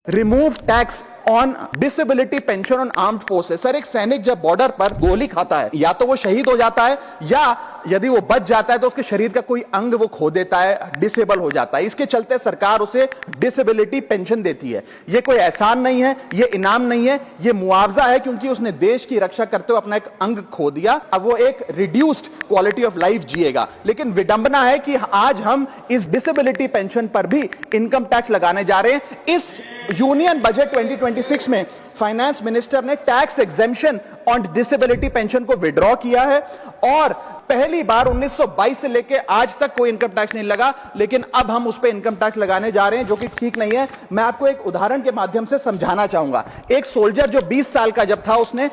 Remove tax on disability pension on armed forces. Sir, एक सैनिक जब बॉर्डर पर गोली खाता है, या तो वो शहीद हो जाता है, या यदि वो बच जाता है तो उसके शरीर का कोई अंग वो खो देता है, डिसेबल हो जाता है। इसके चलते सरकार उसे डिसेबिलिटी पेंशन देती है। ये कोई एहसान नहीं है, ये इनाम नहीं है, ये मुआवजा है, क्योंकि उसने देश की रक्षा करते हुए अपना एक अंग खो दिया। अब वो एक रिड्यूस्ड क्वालिटी ऑफ लाइफ जिएगा। लेकिन विडंबना है कि आज हम इस डिसेबिलिटी पेंशन पर भी इनकम टैक्स लगाने जा रहे हैं। इस यूनियन बजट 2026 में फाइनेंस मिनिस्टर ने tax exemption on disability pension को विड्रॉ किया है, और पहली बार 1922 से लेकर आज तक कोई इनकम टैक्स नहीं लगा, लेकिन अब हम उस पर इनकम टैक्स लगाने जा रहे हैं, जो कि ठीक नहीं है। मैं आपको एक उदाहरण के माध्यम से समझाना चाहूंगा। एक सोल्जर जो 20 साल का जब था, उसने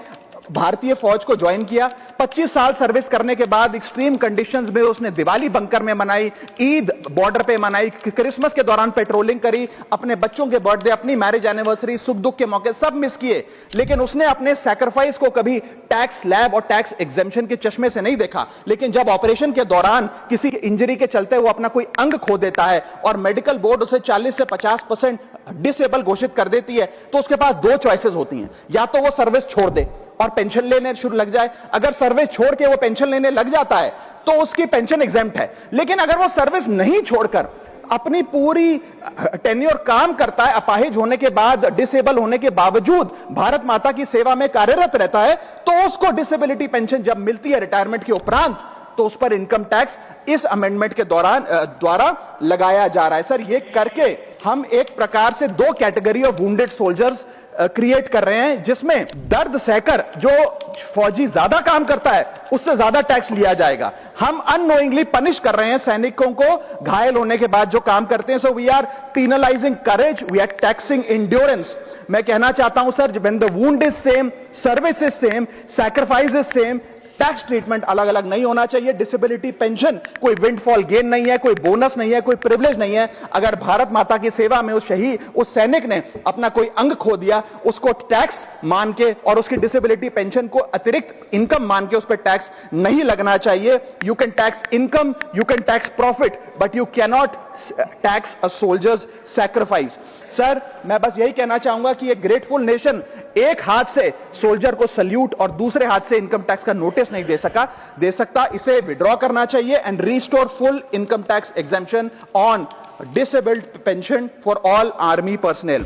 भारतीय फौज को ज्वाइन किया। 25 साल सर्विस करने के बाद एक्सट्रीम कंडीशंस में उसने दिवाली बंकर में मनाई, ईद बॉर्डर पे मनाई, क्रिसमस के दौरान पेट्रोलिंग करी, अपने बच्चों के बर्थडे, अपनी मैरिज एनिवर्सरी, सुख दुख के मौके सब मिस किए। लेकिन उसने अपने सैक्रिफाइस को कभी टैक्स स्लैब और टैक्स एग्जेम्पशन के चश्मे से नहीं देखा। लेकिन जब ऑपरेशन के दौरान किसी इंजरी के चलते वो अपना कोई अंग खो देता है और मेडिकल बोर्ड उसे 40 से 50% डिसेबल घोषित कर देती है, तो उसके पास दो चॉइसेस होती हैं। या तो वो सर्विस छोड़ दे और पेंशन लेने शुरू लग जाए। अगर सर्विस छोड़ के वो पेंशन लेने लग जाता है तो उसकी पेंशन एग्जेम्प्ट है। लेकिन अगर वो सर्विस नहीं छोड़कर अपनी पूरी टेन्योर काम करता है, अपाहिज होने के बाद, डिसेबल होने के बावजूद भारत माता की सेवा में कार्यरत रहता है, तो उसको डिसेबिलिटी पेंशन जब मिलती है रिटायरमेंट के उपरांत, तो उस पर इनकम टैक्स इस अमेंडमेंट के द्वारा लगाया जा रहा है। सर, ये करके हम एक प्रकार से दो category of wounded soldiers create कर रहे हैं, जिसमें दर्द सहकर जो फौजी ज्यादा काम करता है उससे ज्यादा टैक्स लिया जाएगा। हम अननोइंगली पनिश कर रहे हैं सैनिकों को घायल होने के बाद जो काम करते हैं। So we are penalising courage, we are taxing endurance. मैं कहना चाहता हूं sir, when the wound is same, service is same, sacrifice is same, tax treatment अलग अलग नहीं होना चाहिए। डिसेबिलिटी पेंशन कोई विंडफॉल गेन नहीं है, कोई बोनस नहीं है, कोई प्रिविलेज नहीं है। अगर भारत माता की सेवा में उस सैनिक ने अपना कोई अंग खो दिया, उसको टैक्स मान के और उसकी डिसेबिलिटी पेंशन को अतिरिक्त इनकम मान के उस पर टैक्स नहीं लगना चाहिए। You can tax income, you can tax profit, but you cannot tax a soldiers sacrifice. Sir, मैं बस यही कहना चाहूंगा कि एक ग्रेटफुल नेशन एक हाथ से सोल्जर को सल्यूट और दूसरे हाथ से इनकम टैक्स का नोटिस नहीं दे सकता। इसे विड्रॉ करना चाहिए and restore full income tax exemption on disabled pension for all army personnel.